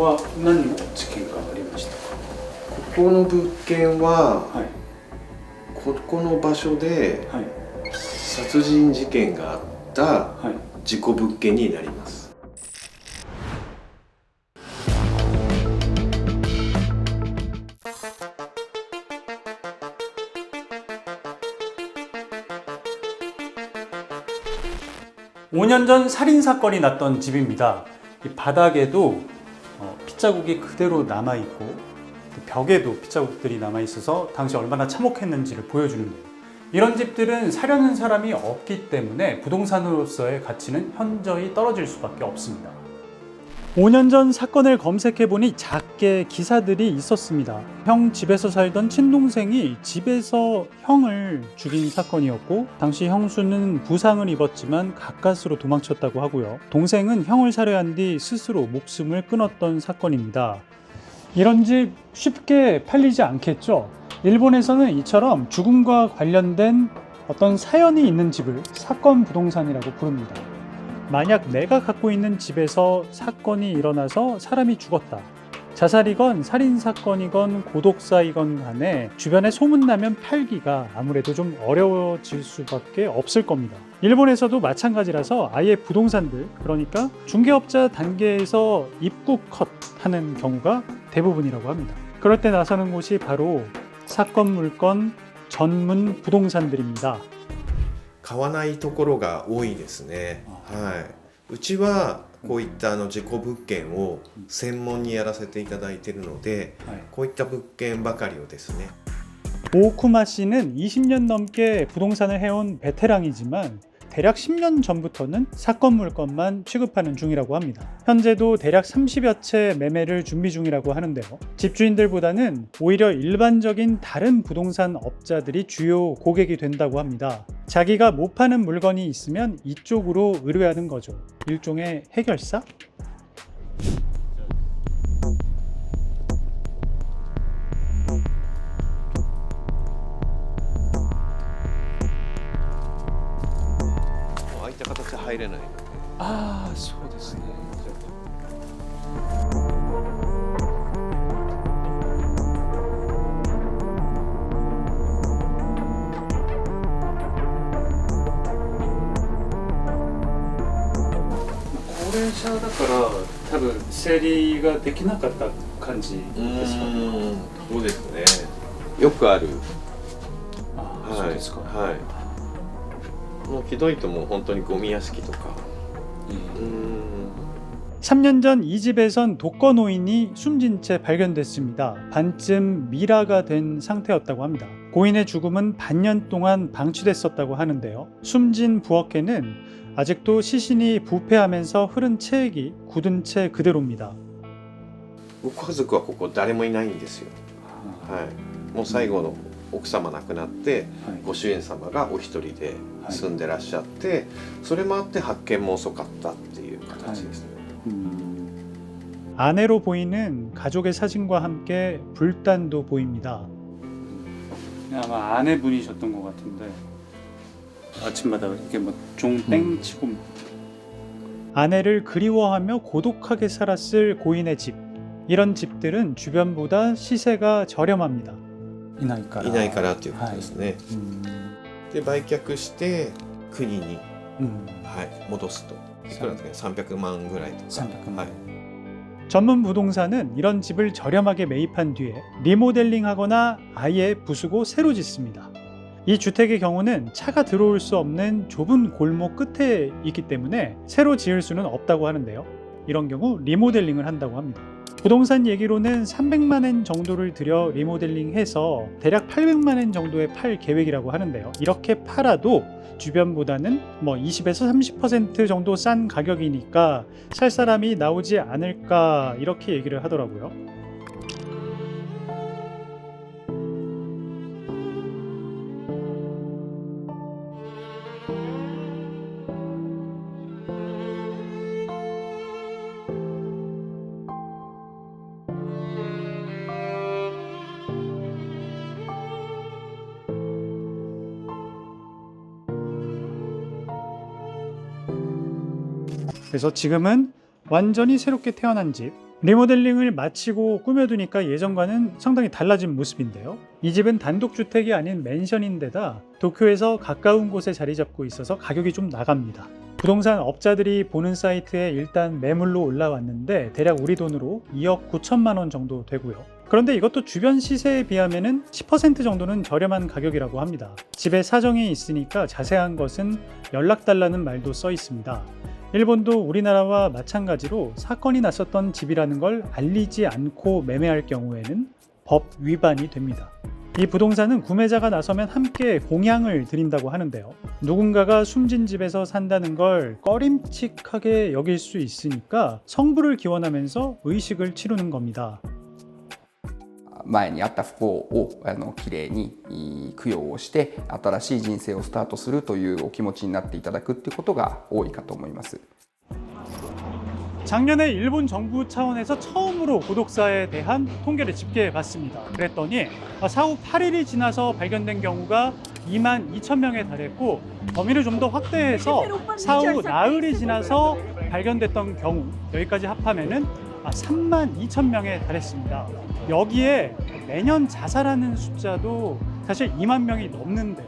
は何の事件がありましたか？ここの物件は、はいここの場所ではい殺人事件があったはい事故物件になります。5년 전 살인 사건이 났던 집입니다. 이 바닥에도 핏자국이 그대로 남아 있고 벽에도 핏자국들이 남아 있어서 당시 얼마나 참혹했는지를 보여주는데요. 이런 집들은 사려는 사람이 없기 때문에 부동산으로서의 가치는 현저히 떨어질 수밖에 없습니다. 5년 전 사건을 검색해보니 작게 기사들이 있었습니다. 형 집에서 살던 친동생이 집에서 형을 죽인 사건이었고, 당시 형수는 부상을 입었지만 가까스로 도망쳤다고 하고요. 동생은 형을 살해한 뒤 스스로 목숨을 끊었던 사건입니다. 이런 집 쉽게 팔리지 않겠죠? 일본에서는 이처럼 죽음과 관련된 어떤 사연이 있는 집을 사건 부동산이라고 부릅니다. 만약 내가 갖고 있는 집에서 사건이 일어나서 사람이 죽었다. 자살이건 살인사건이건 고독사이건 간에 주변에 소문나면 팔기가 아무래도 좀 어려워질 수밖에 없을 겁니다. 일본에서도 마찬가지라서 아예 부동산들, 그러니까 중개업자 단계에서 입구 컷 하는 경우가 대부분이라고 합니다. 그럴 때 나서는 곳이 바로 사건 물건 전문 부동산들입니다. 買わないところが多いですね。はい。うちはこういった事故物件を専門にやらせていただいているので、こういった物件ばかりをですね。 오쿠마 씨는 20년 넘게 부동산을 해온 베테랑이지만 대략 10년 전부터는 사건 물건만 취급하는 중이라고 합니다. 현재도 대략 30여 채 매매를 준비 중이라고 하는데요. 집주인들보다는 오히려 일반적인 다른 부동산 업자들이 주요 고객이 된다고 합니다. 자기가 못 파는 물건이 있으면 이쪽으로 의뢰하는 거죠. 일종의 해결사?入れない。ああ、そうですね。高齢者だから多分整理ができなかった感じですかね。そうですね。よくある。ああ、そうですか。はい。もうひどいともう本当にゴミ屋敷とか。 3년 전 이 집에선 독거 노인이 숨진 채 발견됐습니다. 반쯤 미라가 된 상태였다고 합니다. 고인의 죽음은 반년 동안 방치됐었다고 하는데요. 숨진 부엌에는 아직도 시신이 부패하면서 흐른 체액이 굳은 채 그대로입니다. ご家族はここ誰もいないんですよ。はい。もう最後の奥様亡くなって、ご主人様がお一人で住んでらっしゃって、それもあって発見も遅かったっていう形ですね。 아내로 보이는 가족의 사진과 함께 불단도 보입니다. 아마 아내분이셨던 것 같은데 아침마다 이렇게 뭐 종땡 치고 아내를 그리워하며 고독하게 살았을 고인의 집. 이런 집들은 주변보다 시세가 저렴합니다. いないからっていうことですね。で売却して国に、はい、戻すと。いくらですかね。300万ぐらいとか。300万。 전문 부동산은 이런 집을 저렴하게 매입한 뒤에 리모델링하거나 아예 부수고 새로 짓습니다. 이 주택의 경우는 차가 들어올 수 없는 좁은 골목 끝에 있기 때문에 새로 지을 수는 없다고 하는데요. 이런 경우 리모델링을 한다고 합니다. 부동산 얘기로는 300만 엔 정도를 들여 리모델링해서 대략 800만 엔 정도에 팔 계획이라고 하는데요. 이렇게 팔아도 주변보다는 뭐 20에서 30% 정도 싼 가격이니까 살 사람이 나오지 않을까 이렇게 얘기를 하더라고요. 그래서 지금은 완전히 새롭게 태어난 집. 리모델링을 마치고 꾸며두니까 예전과는 상당히 달라진 모습인데요. 이 집은 단독주택이 아닌 맨션인데다 도쿄에서 가까운 곳에 자리 잡고 있어서 가격이 좀 나갑니다. 부동산 업자들이 보는 사이트에 일단 매물로 올라왔는데 대략 우리 돈으로 2억 9천만 원 정도 되고요. 그런데 이것도 주변 시세에 비하면 10% 정도는 저렴한 가격이라고 합니다. 집에 사정이 있으니까 자세한 것은 연락달라는 말도 써 있습니다. 일본도 우리나라와 마찬가지로 사건이 났었던 집이라는 걸 알리지 않고 매매할 경우에는 법 위반이 됩니다. 이 부동산은 구매자가 나서면 함께 공양을 드린다고 하는데요. 누군가가 숨진 집에서 산다는 걸 꺼림칙하게 여길 수 있으니까 성부를 기원하면서 의식을 치르는 겁니다. 前にあった不幸をきれいに供養をして新しい人生をスタートするというお気持ちになっていただくっていうことが多いかと思います。 작년에 일본 정부 차원에서 처음으로 고독사에 대한 통계를 집계해 봤습니다. 그랬더니 사후 8일이 지나서 발견된 경우가 2만 2천 명에 달했고, 범위를 좀 더 확대해서 사후 나흘이 지나서 발견됐던 경우, 여기까지 합하면은 3만 2천 명에 달했습니다. 여기에 매년 자살하는 숫자도 사실 2만 명이 넘는데,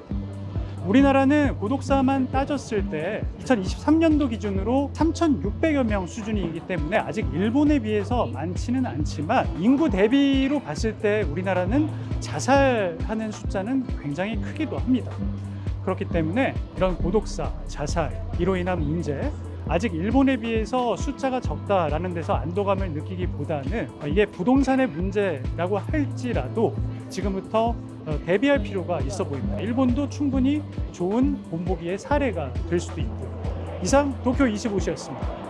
우리나라는 고독사만 따졌을 때 2023년도 기준으로 3,600여 명 수준이기 때문에 아직 일본에 비해서 많지는 않지만 인구 대비로 봤을 때 우리나라는 자살하는 숫자는 굉장히 크기도 합니다. 그렇기 때문에 이런 고독사, 자살, 이로 인한 문제, 아직 일본에 비해서 숫자가 적다라는 데서 안도감을 느끼기보다는 이게 부동산의 문제라고 할지라도 지금부터 대비할 필요가 있어 보입니다. 일본도 충분히 좋은 본보기의 사례가 될 수도 있고요. 이상 도쿄 25시였습니다.